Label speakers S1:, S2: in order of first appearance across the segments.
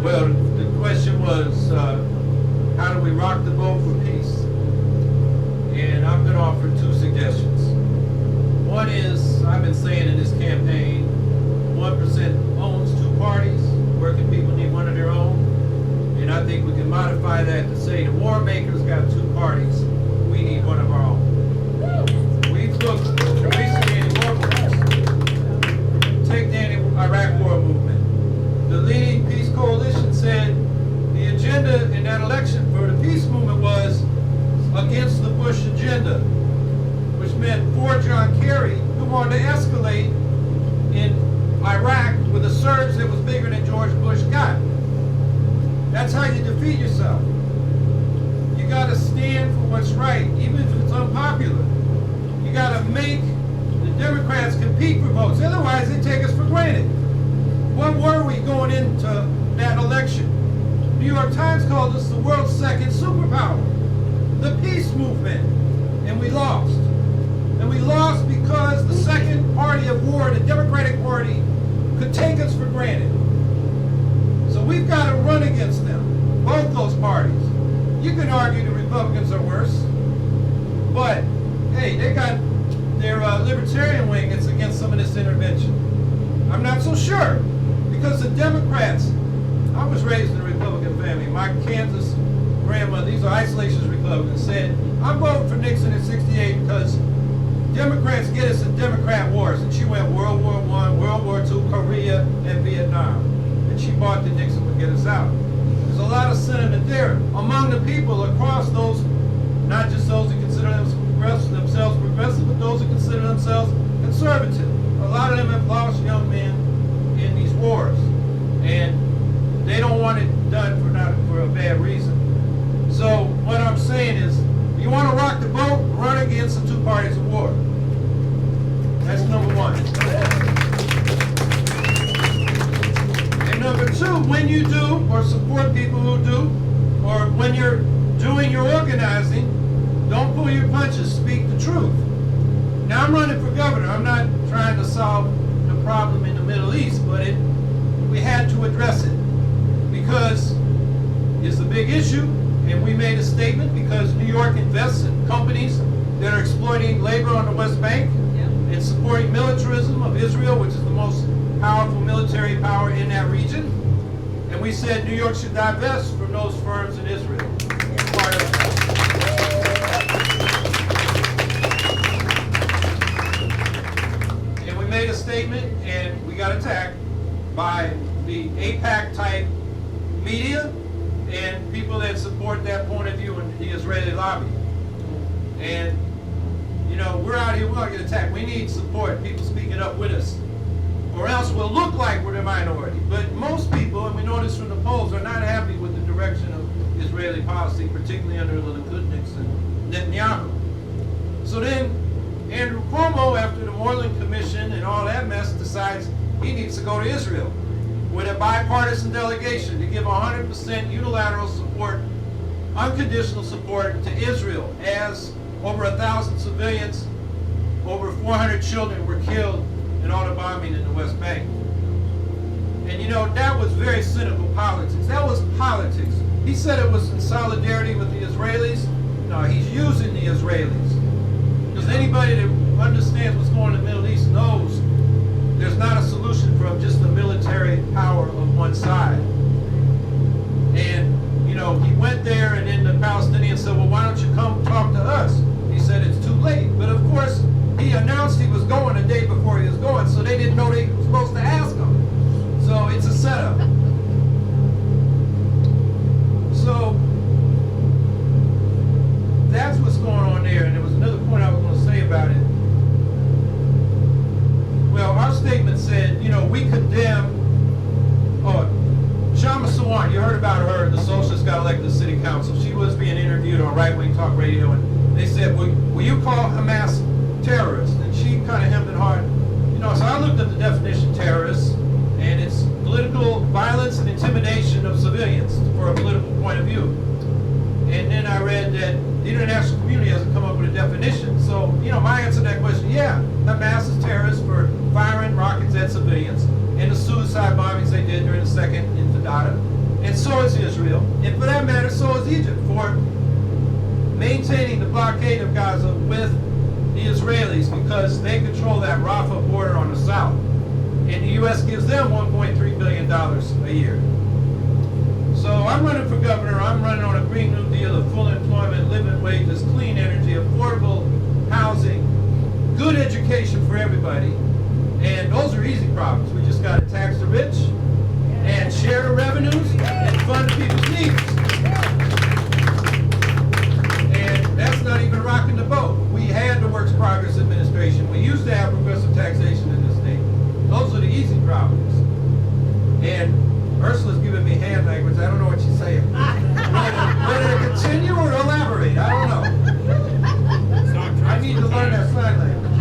S1: Well, the question was, how do we rock the boat for peace? And I'm going to offer two suggestions. One is, I've been saying in this campaign, 1% owns two parties. Working people need one of their own. And I think we can modify that to say the war makers got two parties. We need one of our own. We've looked recently in war movements. Take the Iraq war movement. The leading peace coalition said the agenda in that election for the peace movement was against the Bush agenda, which meant for John Kerry, who wanted to escalate in Iraq with a surge that was bigger than George Bush got. That's how you defeat yourself. You got to stand for what's right, even if it's unpopular. You got to make the Democrats compete for votes. Otherwise, they take us for granted. What were we going into that election? New York Times called us the world's second superpower, the peace movement, and we lost. And we lost because the second party of war, the Democratic Party, could take us for granted. So we've got to run against them, both those parties. You can argue the Republicans are worse, but hey, they got their libertarian wing that's against some of this intervention. I'm not so sure, because the Democrats, I was raised in a Republican family. My Kansas grandmother, these are isolationist Republicans, said, I'm voting for Nixon in '68 because Democrats get us in Democrat wars. And she went World War I, World War II, Korea, and Vietnam. And she bought that Nixon would get us out. There's a lot of sentiment there among the people across those, not just those who consider themselves progressive, but those who consider themselves conservative. A lot of them have lost young men in these wars. And they don't want it done for a bad reason. So what I'm saying is, you want to rock the boat, run against the two parties of war. That's number one. And number two, when you do, or support people who do, or when you're doing your organizing, don't pull your punches, speak the truth. Now I'm running for governor. I'm not trying to solve the problem in the Middle East, but we had to address it because it's a big issue. And we made a statement because New York invests in companies that are exploiting labor on the West Bank and supporting militarism of Israel, which is the most powerful military power in that region. And we said New York should divest from those firms in Israel. And we made a statement, and we got attacked by the AIPAC type media and people that support that point of view in the Israeli lobby. And, you know, we're out here, we're going to get attacked. We need support, people speaking up with us. Or else we'll look like we're the minority. But most people, and we know this from the polls, are not happy with the direction of Israeli policy, particularly under the Likudniks and Netanyahu. So then, Andrew Cuomo, after the Moreland Commission and all that mess, decides he needs to go to Israel with a bipartisan delegation to give 100% unilateral support, unconditional support to Israel, as over 1,000 civilians, over 400 children were killed in all the bombing in the West Bank. And you know, that was very cynical politics. That was politics. He said it was in solidarity with the Israelis. No, he's using the Israelis. Because anybody that understands what's going on in the Middle East knows there's not a solution from just the military power of one side. And, you know, he went there and then the Palestinians said, well, why don't you come talk to us? He said it's too late. But of course, he announced he was going a day before he was going, so they didn't know they were supposed to ask him. So it's a setup. So that's what's going on there. And there was another point I was going to say about it. Well, our statement said, you know, we condemn, Shama Sawant, you heard about her, the socialist got elected to city council. She was being interviewed on right-wing talk radio, and they said, will you call Hamas terrorists? And she kind of hemmed and hawed. You know, so I looked at the definition terrorists, and it's political violence and intimidation of civilians for a political point of view. And then I read that the international community hasn't come up with a definition. So, you know, my answer to that question, yeah, Hamas is terrorists for firing rockets at civilians and the suicide bombings they did during the second Intifada. Israel, and for that matter, so is Egypt, for maintaining the blockade of Gaza with the Israelis because they control that Rafah border on the south. And the U.S. gives them $1.3 billion a year. So I'm running for governor. I'm running on a Green New Deal of full employment, living wages, clean energy, affordable housing, good education for everybody. And those are easy problems. We just got to tax the rich and share the revenues and fund people's needs. And that's not even rocking the boat. We had the Works Progress Administration. We used to have progressive taxation in this state. Those are the easy problems. And Ursula's giving me hand language. I don't know what she's saying. Whether to continue or elaborate, I don't know. I need to learn that sign language.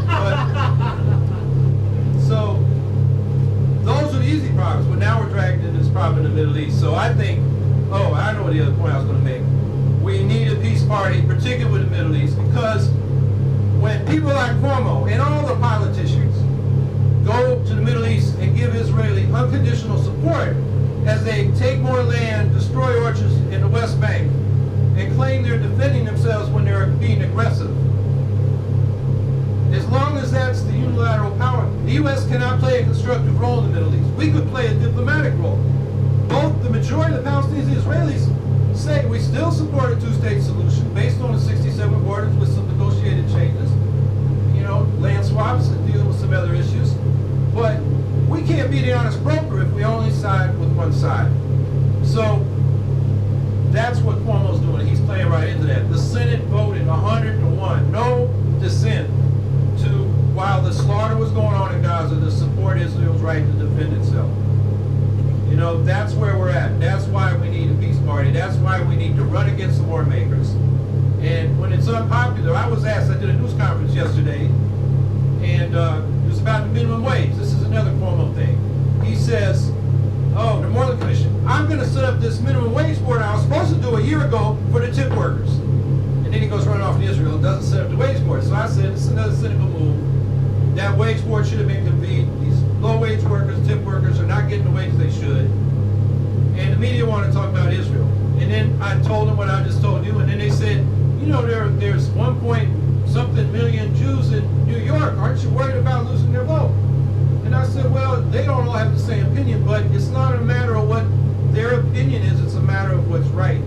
S1: But, so, those are the easy problems. But now we're dragged into this problem in the Middle East. So I think, oh, I know the other point I was going to make. We need a peace party, particularly with the Middle East, because when people like Cuomo and all the politicians go to the Middle East and give Israeli unconditional support as they take more land, destroy orchards in the West Bank, and claim they're defending themselves when they're being aggressive. As long as that's the unilateral power, the U.S. cannot play a constructive role in the Middle East. We could play a diplomatic role. Both the majority of the Palestinians and Israelis say we still support a two-state solution based on the 67 borders with some negotiated changes, you know, land swaps and dealing with some other issues. But we can't be the honest broker if we only side with one side. So that's what Cuomo's doing. He's playing right into that. The Senate voted 100-1, no dissent, to, while the slaughter was going on in Gaza, to support Israel's right to defend itself. You know, that's where we're at. That's why we need a peace party. That's why we need to run against the war makers. And when it's unpopular, I was asked, I did a news conference yesterday, and it was about the minimum wage. This is another Cuomo thing. He says, oh, the Moreland Commission, I'm going to set up this minimum wage board I was supposed to do a year ago for the tip workers. And then he goes running off to Israel and doesn't set up the wage board. So I said, it's another cynical move. That wage board should have been convened. These low-wage workers, tip workers, are not getting the wages they should. And the media want to talk about Israel. And then I told them what I just told you, and then they said, you know, there's 1-point-something million Jews in New York. Aren't you worried about losing their vote? And I said, well, they don't all have the same opinion, but it's not a matter of what their opinion is. It's a matter of what's right.